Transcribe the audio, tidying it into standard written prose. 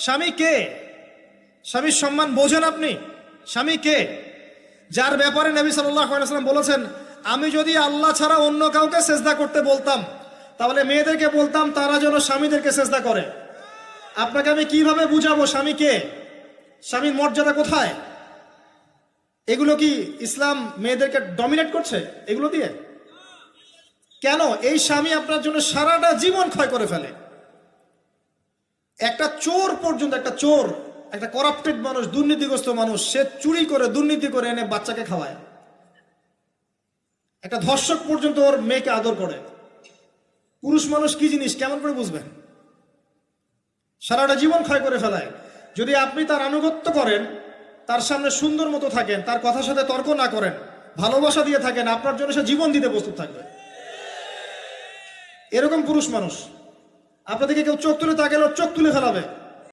স্বামী কে? স্বামীর সম্মান বোঝেন আপনি? স্বামী কে? যার ব্যাপারে নবী সাল্লাল্লাহু আলাইহি ওয়াসাল্লাম বলেছেন, আমি যদি আল্লাহ ছাড়া অন্য কাউকে সেজদা করতে বলতাম, তাহলে মেয়েদেরকে বলতাম তারা যেন স্বামীদেরকে সেজদা করে। আপনাকে আমি কিভাবে বুঝাবো স্বামী কে, স্বামীর মর্যাদা কোথায়? এগুলো কি ইসলাম মেয়েদেরকে ডমিনেট করছে এগুলো দিয়ে? কেন? এই স্বামী আপনার জন্য সারাটা জীবন ক্ষয় করে ফেলে। একটা চোর পর্যন্ত, একটা চোর, একটা করাপ্টেড মানুষ, দুর্নীতিগ্রস্ত মানুষ, সে চুরি করে দুর্নীতি করে এনে বাচ্চাকে খাওয়ায়। একটা ধর্ষক পর্যন্ত ওর মেয়েকে আদর করে। পুরুষ মানুষ কি জিনিস কেমন করে বুঝবেন? সারাটা জীবন ক্ষয় করে ফেলায়। যদি আপনি তার আনুগত্য করেন, তার সামনে সুন্দর মতো থাকেন, তার কথার সাথে তর্ক না করেন, ভালোবাসা দিয়ে থাকেন, আপনার জন্য সে জীবন দিতে প্রস্তুত থাকবে। এরকম পুরুষ মানুষ। আপনাদেরকে কেউ চোখ তুলে তাকালে চোখ তুলে ফেলাবে।